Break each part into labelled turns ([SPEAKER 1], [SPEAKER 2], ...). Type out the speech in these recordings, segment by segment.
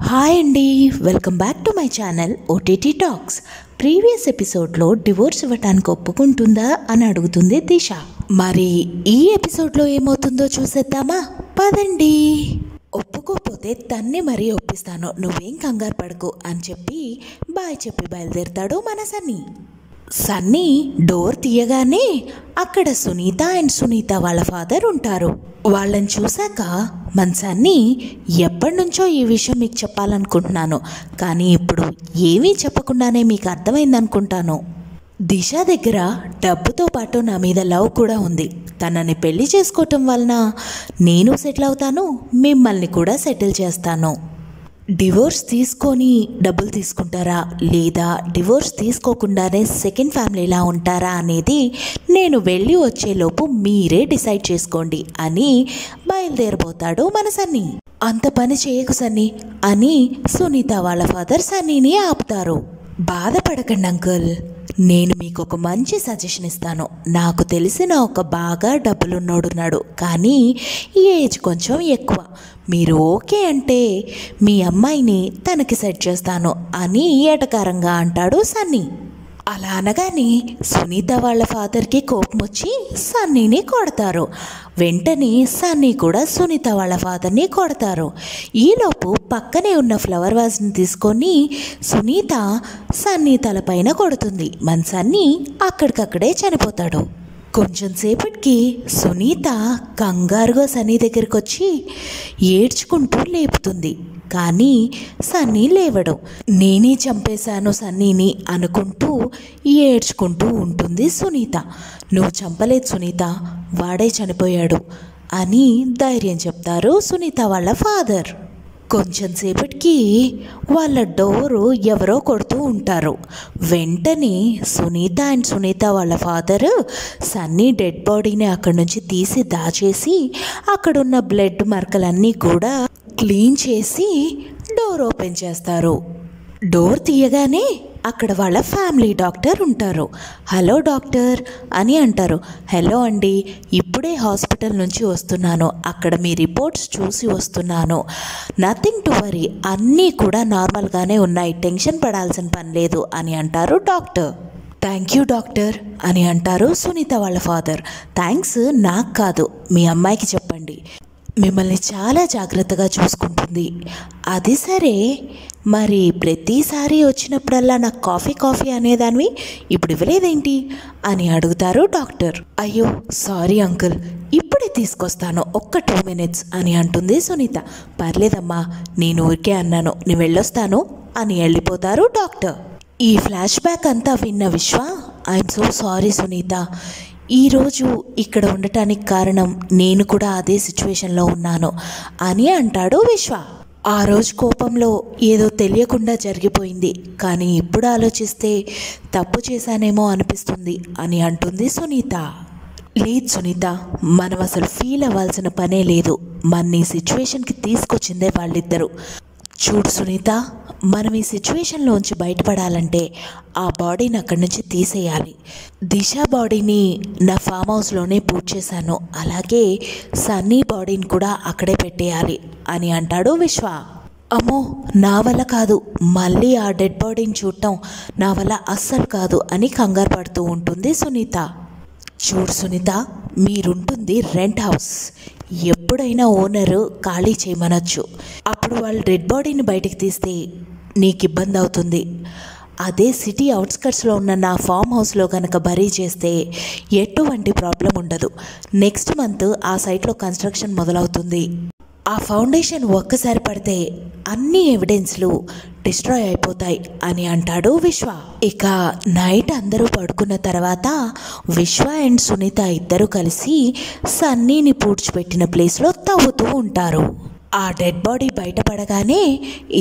[SPEAKER 1] Hi అండి, welcome back to my channel OTT talks. Previous ఎపిసోడ్లో divorce ఇవ్వటానికి ఒప్పుకుంటుందా అని అడుగుతుంది దిశ. మరి ఈ ఎపిసోడ్లో ఏమవుతుందో చూసేద్దామా? పదండి. ఒప్పుకోకపోతే తన్ని మరీ ఒప్పిస్తాను, నువ్వేం కంగారు పడకు అని చెప్పి బాయ్ చెప్పి బయలుదేరుతాడు మన సన్నీ. సన్నీ డోర్ తీయగానే అక్కడ సునీత అండ్ సునీత వాళ్ళ ఫాదర్ ఉంటారు. వాళ్ళని చూశాక మన సన్నీ, ఎప్పటి నుంచో ఈ విషయం మీకు చెప్పాలనుకుంటున్నాను, కానీ ఇప్పుడు ఏమీ చెప్పకుండానే మీకు అర్థమైందనుకుంటాను. దిశ దగ్గర డబ్బుతో పాటు నా మీద లవ్ కూడా ఉంది. తనని పెళ్లి చేసుకోవటం వలన నేను సెటిల్ అవుతాను, మిమ్మల్ని కూడా సెటిల్ చేస్తాను. డివోర్స్ తీసుకొని డబ్బులు తీసుకుంటారా లేదా డివోర్స్ తీసుకోకుండానే సెకండ్ ఫ్యామిలీలా ఉంటారా అనేది నేను వెళ్ళి వచ్చేలోపు మీరే డిసైడ్ చేసుకోండి అని బయలుదేరబోతాడు మన సన్నీ. అంత పని చేయకు సన్నీ అని సునీత వాళ్ళ ఫాదర్ సన్నీని ఆపుతారు. బాధపడకండి అంకుల్, నేను మీకు ఒక మంచి సజెషన్ ఇస్తాను. నాకు తెలిసిన ఒక బాగా డబ్బులున్నోడున్నాడు, కానీ ఏజ్ కొంచెం ఎక్కువ. మీరు ఓకే అంటే మీ అమ్మాయిని తనకి సెట్ చేస్తాను అని ఎటకారంగా అంటాడు సన్నీ. అలా అనగానే సునీత వాళ్ళ ఫాదర్కి కోపం వచ్చి సన్నీని కొడతారు. వెంటనే సన్నీ కూడా సునీత వాళ్ళ ఫాదర్ని కొడతారు. ఈలోపు పక్కనే ఉన్న ఫ్లవర్ వాజ్ని తీసుకొని సునీత సన్నీ తలపైన కొడుతుంది. మన సన్నీ అక్కడికక్కడే చనిపోతాడు. కొంచెం సేపటికి సునీత కంగారుగా సన్నీ దగ్గరికి వచ్చి ఏడ్చుకుంటూ లేపుతుంది. కానీ సన్నీ లేవడం. నేనే చంపేశాను సన్నీని అనుకుంటూ ఏడ్చుకుంటూ ఉంటుంది సునీత. నువ్వు చంపలేదు సునీత, వాడే చనిపోయాడు అని ధైర్యం చెప్తారు సునీత వాళ్ళ ఫాదర్. కొంచెం సేపటికి వాళ్ళ డోరు ఎవరో కొడుతూ ఉంటారు. వెంటనే సునీత అండ్ సునీత వాళ్ళ ఫాదర్ సన్నీ డెడ్ బాడీని అక్కడి నుంచి తీసి దాచేసి అక్కడున్న బ్లడ్ మరకలన్నీ కూడా క్లీన్ చేసి డోర్ ఓపెన్ చేస్తారు. డోర్ తీయగానే అక్కడ వాళ్ళ ఫ్యామిలీ డాక్టర్ ఉంటారు. హలో డాక్టర్ అని అంటారు. హలో అండి, ఇప్పుడే హాస్పిటల్ నుంచి వస్తున్నాను, అక్కడ మీ రిపోర్ట్స్ చూసి వస్తున్నాను. నథింగ్ టు వరీ, అన్నీ కూడా నార్మల్గానే ఉన్నాయి, టెన్షన్ పడాల్సిన పని లేదు అని అంటారు డాక్టర్. థ్యాంక్ యూ డాక్టర్ అని అంటారు సునీత వాళ్ళ ఫాదర్. థ్యాంక్స్ నాకు కాదు, మీ అమ్మాయికి చెప్పండి, మిమ్మల్ని చాలా జాగ్రత్తగా చూసుకుంటుంది. అది సరే, మరి ప్రతిసారి వచ్చినప్పుడల్లా నాకు కాఫీ అనేదానివి, ఇప్పుడు ఇవ్వలేదేంటి అని అడుగుతారు డాక్టర్. అయ్యో సారీ అంకుల్, ఇప్పుడే తీసుకొస్తాను, ఒక్క 2 minutes అని అంటుంది సునీత. పర్లేదమ్మా, నేను ఊరికే అన్నాను, నేను వెళ్ళొస్తాను అని వెళ్ళిపోతారు డాక్టర్. ఈ ఫ్లాష్ బ్యాక్ అంతా విన్న విశ్వ, ఐఎమ్ సో సారీ సునీత, ఈరోజు ఇక్కడ ఉండటానికి కారణం నేను కూడా అదే సిచ్యువేషన్లో ఉన్నాను అని అంటాడు విశ్వ. ఆ రోజు కోపంలో ఏదో తెలియకుండా జరిగిపోయింది, కానీ ఇప్పుడు ఆలోచిస్తే తప్పు చేశానేమో అనిపిస్తుంది అని అంటుంది సునీత. లేదు సునీత, మనం అసలు ఫీల్ అవ్వాల్సిన పనే లేదు, మన ఈ సిచ్యువేషన్కి తీసుకొచ్చిందే వాళ్ళిద్దరూ. చూడు సునీత, మనం ఈ సిచ్యువేషన్లోంచి బయటపడాలంటే ఆ బాడీని అక్కడి నుంచి తీసేయాలి. దిశ బాడీని నా ఫామ్ హౌస్లోనే పూజ చేశాను, అలాగే సన్నీ బాడీని కూడా అక్కడే పెట్టేయాలి అని అంటాడు విశ్వ. అమ్మో నా వల్ల కాదు, మళ్ళీ ఆ డెడ్ బాడీని చూడటం నా వల్ల అస్సలు కాదు అని కంగారు పడుతూ ఉంటుంది సునీత. చూడు సునీత, మీరుంటుంది రెంట్ హౌస్, ఎప్పుడైనా ఓనరు ఖాళీ చేయమనొచ్చు, అప్పుడు వాళ్ళు డెడ్ బాడీని బయటికి తీస్తే నీకు ఇబ్బంది అవుతుంది. అదే సిటీ అవుట్స్కట్స్లో ఉన్న నా ఫామ్ హౌస్లో కనుక బరీ చేస్తే ఎటువంటి ప్రాబ్లం ఉండదు. నెక్స్ట్ మంత్ ఆ సైట్లో కన్స్ట్రక్షన్ మొదలవుతుంది. ఆ ఫౌండేషన్ ఒక్కసారి పడితే అన్ని ఎవిడెన్స్లు డిస్ట్రాయ్ అయిపోతాయి అని అంటాడు విశ్వ. ఇక నైట్ అందరూ పడుకున్న తర్వాత విశ్వ అండ్ సునీత ఇద్దరు కలిసి సన్నీని పూడ్చిపెట్టిన ప్లేస్లో తవ్వుతూ ఉంటారు. ఆ డెడ్ బాడీ బయటపడగానే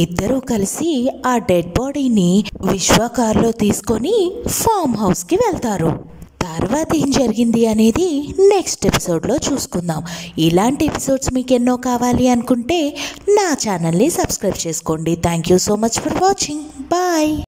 [SPEAKER 1] ఇద్దరూ కలిసి ఆ డెడ్ బాడీని విశ్వ కారులో తీసుకొని ఫామ్ హౌస్కి వెళ్తారు. తర్వాత ఏం జరిగింది అనేది నెక్స్ట్ ఎపిసోడ్లో చూసుకుందాం. ఇలాంటి ఎపిసోడ్స్ మీకు ఎన్నో కావాలి అనుకుంటే నా ఛానల్ని సబ్స్క్రైబ్ చేసుకోండి. Thank you so much for watching. Bye.